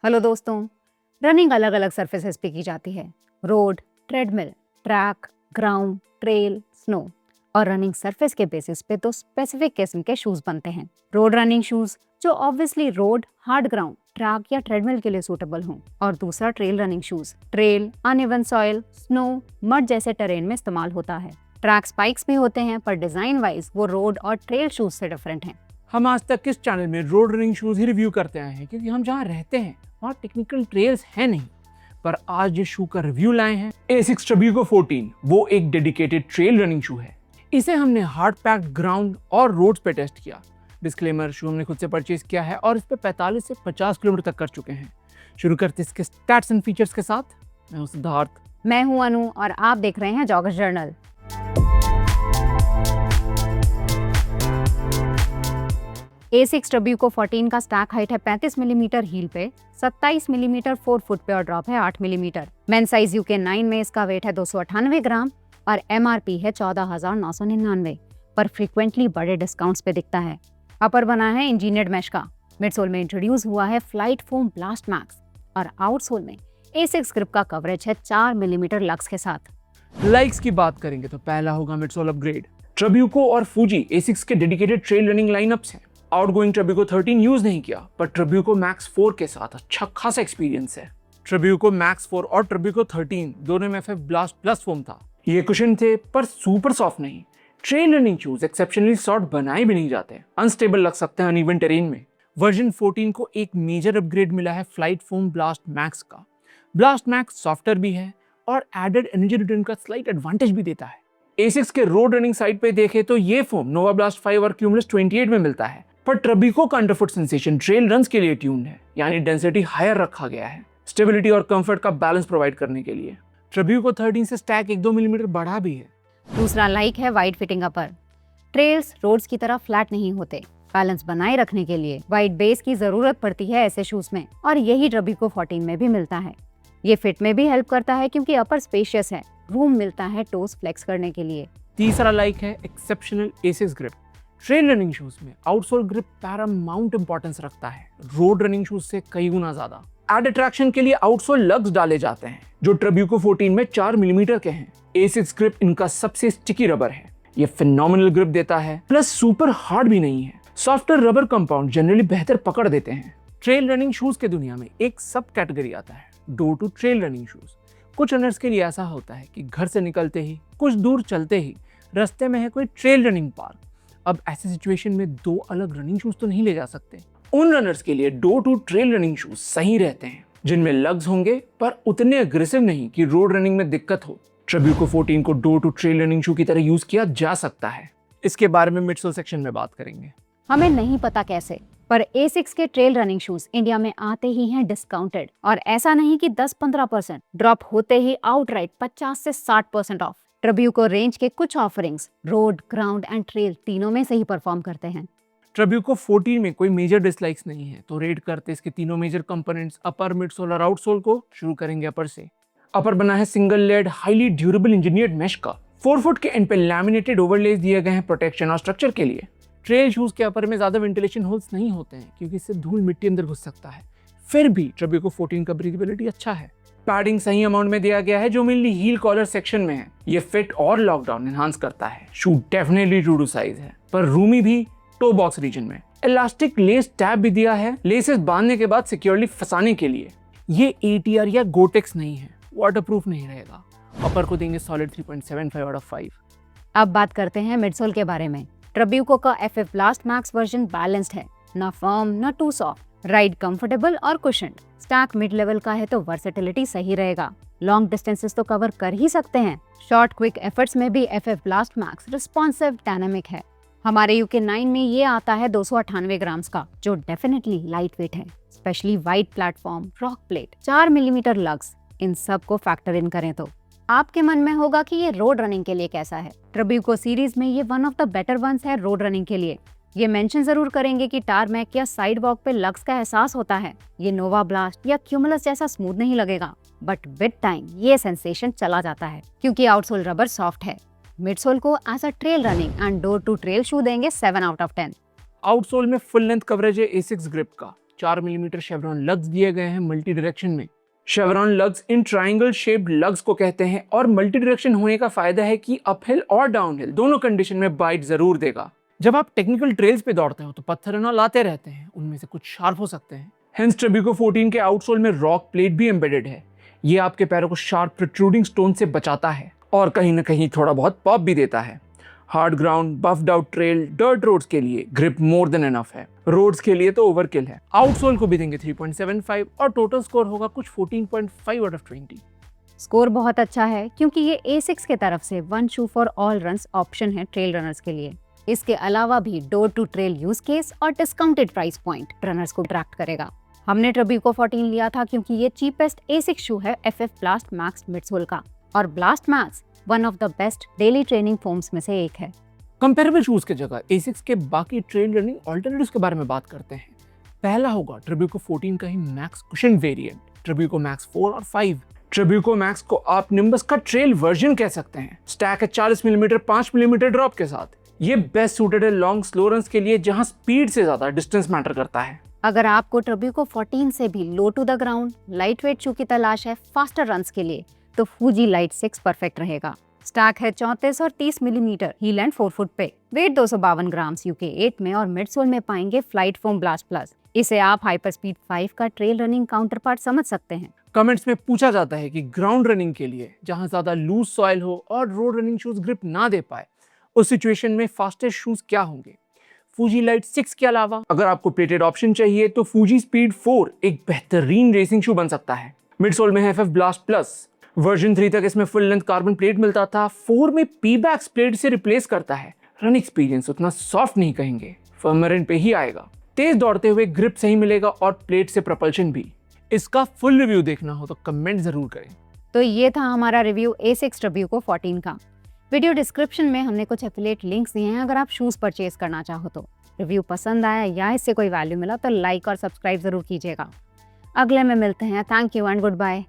Hello दोस्तों, running अलग अलग सरफेसेस पे की जाती है। Road, treadmill, track, ground, trail, snow और रनिंग सरफेस के बेसिस पे तो स्पेसिफिक किस्म के शूज बनते हैं। रोड रनिंग शूज जो obviously road, hard ground, track या ट्रेडमिल के लिए सूटेबल हों, और दूसरा trail running shoes trail, uneven soil, snow, mud जैसे टेरेन में इस्तेमाल होता है। ट्रैक स्पाइक्स भी होते हैं, पर डिजाइन वाइज वो रोड और ट्रेल शूज से डिफरेंट हैं। हम आज तक किस चैनल में रोड रनिंग शूज ही रिव्यू करते आए हैं, क्योंकि हम जहाँ रहते हैं वहाँ टेक्निकल ट्रेल्स हैं नहीं। पर आज जिस शू का रिव्यू लाए हैं, ASICS Trabuco 14, वो एक डेडिकेटेड ट्रेल रनिंग शू है। इसे हमने हार्ड पैक्ड ग्राउंड और रोड्स पे टेस्ट किया। डिस्क्लेमर, शू हमने खुद से परचेज किया है और इस पे 45 से 50 किलोमीटर तक कर चुके हैं। शुरू करते इसके स्टैट्स एंड फीचर्स के साथ। मैं हूं सिद्धार्थ। मैं हूं अनु और आप देख रहे हैं जॉगर्स जर्नल। ASICS Trabuco 14 का स्टैक हाइट है 35 मिलीमीटर हील पे, 27 मिलीमीटर 4 फुट पे और ड्रॉप है 8 मिलीमीटर। मेन साइज UK 9 में इसका वेट है 298 ग्राम और MRP है 14,999, पर फ्रीक्वेंटली बड़े डिस्काउंट्स पे दिखता है। अपर बना है इंजीनियर्ड मैश का। मिडसोल में इंट्रोड्यूस हुआ है फ्लाइट फोम ब्लास्ट मैक्स और आउटसोल में ASICS ग्रिप का कवरेज है 4 मिलीमीटर लक्स के साथ। लाइक्स की बात करेंगे तो पहला होगा मिडसोल अपग्रेड। Trabuco और Fuji ASICS के डेडिकेटेड ट्रेल रनिंग लाइनअप्स हैं। आउटगोइंग Trabuco 13 यूज नहीं किया, पर Trabuco Max 4 के साथ अच्छा खासा एक्सपीरियंस है। Trabuco Max 4 और Trabuco 13 दोनों में FF Blast प्लस फोम था। ये कुशन थे पर सुपर सॉफ्ट नहीं। Trail running shoes exceptionally soft बनाए भी नहीं जाते, अनस्टेबल लग सकते हैं अनइवन टेरेन में। वर्जन 14 को एक मेजर अपग्रेड मिला है फ्लाइट फोम ब्लास्ट मैक्स का। ब्लास्ट मैक्स सॉफ्टर भी है और एडेड एनर्जी रिटर्न का स्लाइट एडवांटेज भी देता है। ASICS के रोड रनिंग साइड पे देखे तो ये फोम नोवा ब्लास्ट 5 और Cumulus 28 में मिलता है, पर Trabuco का अंडरफुट सेंसेशन ट्रेल रन्स के लिए ट्यून्ड है, यानी डेंसिटी हायर रखा गया है स्टेबिलिटी और कंफर्ट का बैलेंस प्रोवाइड करने के लिए। Trabuco 13 से स्टैक 1-2 मिलीमीटर बढ़ा भी है। दूसरा लाइक है वाइड फिटिंग अपर। ट्रेल्स रोड्स की तरह फ्लैट नहीं होते। बैलेंस बनाए रखने के लिए वाइड बेस की जरूरत पड़ती है ऐसे शूज में, और यही Trabuco 14 में भी मिलता है। ये फिट में भी हेल्प करता है क्योंकि अपर स्पेशियस है, रूम मिलता है टोस फ्लेक्स करने के लिए। तीसरा लाइक है exceptional ASICS grip. Trail running shoes में आउटसोल ग्रिप पैरामाउंट इंपॉर्टेंस रखता है, रोड रनिंग शूज से कई गुना ज्यादा। एड अट्रैक्शन के लिए आउटसोल लग्स डाले जाते हैं, जो Trabuco 14 में 4 मिलीमीटर के हैं। ASICS ग्रिप इनका सबसे स्टिकी रबर है, ये फिनोमिनल ग्रिप देता है, प्लस सुपर हार्ड भी नहीं है। सॉफ्टर रबर कंपाउंड जनरली बेहतर पकड़ देते हैं। ट्रेल रनिंग शूज के दुनिया में एक सब कैटेगरी आता है, door to trail running shoes. कुछ रनर्स के लिए ऐसा होता है कि घर से निकलते ही, कुछ दूर चलते ही रास्ते में है कोई ट्रेल रनिंग पार्क। अब ऐसे सिचुएशन में दो अलग रनिंग शूज तो नहीं ले जा सकते। उन रनर्स के लिए door to trail running shoes सही रहते हैं, जिनमें लग्स होंगे पर उतने अग्रेसिव नहीं कि रोड रनिंग में दिक्कत हो। Trabuco 14 को door to trail running shoe की तरह यूज किया जा सकता है। इसके बारे में मिडसोल सेक्शन में बात करेंगे। हमें नहीं पता कैसे, पर ASICS के ट्रेल रनिंग शूज इंडिया में आते ही हैं डिस्काउंटेड, और ऐसा नहीं कि 10-15%, ड्रॉप होते ही आउटराइट 50 से 60% ऑफ। Trabuco रेंज के कुछ offerings road, ground and trail तीनों में से ही परफॉर्म करते हैं। Trabuco 14 में कोई मेजर डिसलाइक्स नहीं है, तो रेट करते इसके तीनों मेजर कंपोनेंट्स अपर, मिडसोल और आउटसोल को। शुरू करेंगे अपर से। अपर बना है single led highly durable engineered mesh का। 4 फुट के एंड पे लैमिनेटेड ओवरलेज दिए गए हैं प्रोटेक्शन और स्ट्रक्चर के लिए। ट्रेल शूज के अपर में ज्यादा वेंटिलेशन होल्स नहीं होते हैं, क्योंकि इससे धूल मिट्टी अंदर घुस सकता है। फिर भी Trabuco 14 का ब्रीथेबिलिटी अच्छा है। पैडिंग सही अमाउंट में दिया गया है, जो मेनली हील कॉलर सेक्शन में है। ये फिट और लॉकडाउन एनहांस करता है। शू डेफिनेटली ट्रू टू साइज है, पर रूमी भी टो बॉक्स रीजन में। इलास्टिक लेस टैब भी दिया है, लेसेस बांधने के बाद सिक्योरली फंसाने के लिए। ये ATR या गोटेक्स नहीं है, वाटरप्रूफ नहीं रहेगा। अपर को देंगे सॉलिड 3.75 आउट ऑफ 5। अब बात करते हैं मिडसोल के बारे में। Trabuco का FF Blast Max version balanced है, ना फर्म ना टू सॉफ्ट, राइड कंफर्टेबल और कुशन्ड। स्टैक मिड लेवल का है तो वर्सेटिलिटी सही रहेगा, लॉन्ग डिस्टेंसेस तो कवर कर ही सकते हैं। शॉर्ट क्विक एफर्ट्स में भी FF Blast Max responsive dynamic है। हमारे UK 9 में ये आता है 298 ग्राम्स का, जो डेफिनेटली लाइट वेट है, specially wide platform, rock plate, 4 millimetre lugs, इन सब को फैक्टर इन करें तो आपके मन में होगा कि ये रोड रनिंग के लिए कैसा है। Trabuco सीरीज में ये one of the better ones है रोड रनिंग के लिए। ये मेंशन जरूर करेंगे कि टारमैक या साइड वॉक पे लग्स का एहसास होता है। ये नोवा ब्लास्ट या Cumulus जैसा स्मूथ नहीं लगेगा, बट विद टाइम ये सेंसेशन चला जाता है, क्योंकि आउटसोल रबर सॉफ्ट है। मिडसोल को as a trail running and door to trail shoe देंगे 7 आउट ऑफ 10। आउटसोल में फुल लेंथ कवरेज है ASICS ग्रिप का। 4 मिलीमीटर शेवरॉन लग्स दिए गए हैं मल्टी डायरेक्शन में। शेवरॉन लग्स इन ट्राइंगल शेप्ड लग्स को कहते हैं और मल्टी डायरेक्शन होने का फायदा है कि अपहिल और डाउनहिल दोनों कंडीशन में बाइट जरूर देगा। जब आप टेक्निकल ट्रेल्स पे दौड़ते हो तो पत्थर ना लाते रहते हैं, उनमें से कुछ शार्प हो सकते हैं। हेंस ट्रेब्यूको 14 के आउटसोल में रॉक प्लेट भी एम्बेडेड है। ये आपके पैरों को शार्प प्रोट्रूडिंग स्टोन से बचाता है और कहीं ना कहीं थोड़ा बहुत पॉप भी देता है। Hard ground, buffed out trail, dirt roads के लिए ग्रिप मोर देन एनफ है। रोड्स के लिए तो ओवरकिल है। आउटसोल को भी देंगे 3.75 और टोटल स्कोर होगा कुछ 14.5 आउट ऑफ 20। स्कोर बहुत अच्छा है क्योंकि ये A6 के तरफ से one shoe for all runs option है ट्रेल रनर्स के लिए। इसके अलावा भी door to trail use case और डिस्काउंटेड प्राइस पॉइंट रनर्स को अट्रैक्ट करेगा। हमने ट्रेब्यूको 14 लिया था क्योंकि ये चीपेस्ट A6 शू है FF ब्लास्ट मैक्स मिडसोल का, और blast max one of the best daily training foams में से एक है। कंपेरेबल शूज के जगह A6 के बाकी ट्रेल रनिंग ऑल्टरनेटिव्स के बारे में बात करते हैं। पहला होगा ट्रेब्यूको 14 का ही मैक्स कुशन वेरिएंट, ट्रेब्यूको मैक्स 4 और 5। ट्रेब्यूको मैक्स को आप निम्बस का ट्रेल वर्जन कह सकते हैं। स्टैक है 40 मिलीमीटर 5 मिलीमीटर ड्रॉप के साथ। ये बेस्ट सूटेड है लॉन्ग स्लो रन्स के लिए जहां स्पीड से ज्यादा डिस्टेंस मैटर करता है। अगर आपको ट्रेब्यूको 14 से भी low to the ground light weight shoe की तलाश है फास्टर रन्स के लिए तो फूजी लाइट 6 परफेक्ट रहेगा। स्टैक है 34 और 30 मिलीमीटर, हील एंड 4 फुट पे, वेट 252 ग्राम UK 8 में और मिडसोल में पाएंगे फ्लाइट फोम ब्लास्ट प्लस। इसे आप हाइपर स्पीड 5 का ट्रेल रनिंग काउंटर पार्ट समझ सकते हैं। कमेंट्स में पूछा जाता है कि ग्राउंड रनिंग के लिए जहां ज्यादा लूज सॉइल हो और रोड रनिंग शूज ग्रिप ना दे पाए, उस सिचुएशन में फास्टेस्ट शूज क्या होंगे। फूजी लाइट 6 के अलावा अगर आपको प्लेटेड ऑप्शन चाहिए तो फूजी स्पीड 4 एक बेहतरीन रेसिंग शू बन सकता है। मिडसोल में है FF ब्लास्ट प्लस। वर्जन 3 तक इसमें फुल लेंथ कार्बन प्लेट मिलता था, 4 में पीबैक्स प्लेट से रिप्लेस करता है। रन एक्सपीरियंस उतना सॉफ्ट नहीं कहेंगे, फर्मर पे ही आएगा। तेज दौड़ते हुए ग्रिप सही मिलेगा और प्लेट से प्रपल्शन भी। इसका फुल रिव्यू देखना हो तो कमेंट जरूर करें। तो ये था हमारा रिव्यू A6 ट्रेब्यूको 14 का। वीडियो डिस्क्रिप्शन में हमने कुछ एफिलिएट लिंक्स दिए हैं अगर आप शूज परचेज करना चाहो तो। रिव्यू पसंद आया या इससे कोई वैल्यू मिला तो लाइक और सब्सक्राइब जरूर कीजिएगा। अगले में मिलते हैं। Thank you and good bye.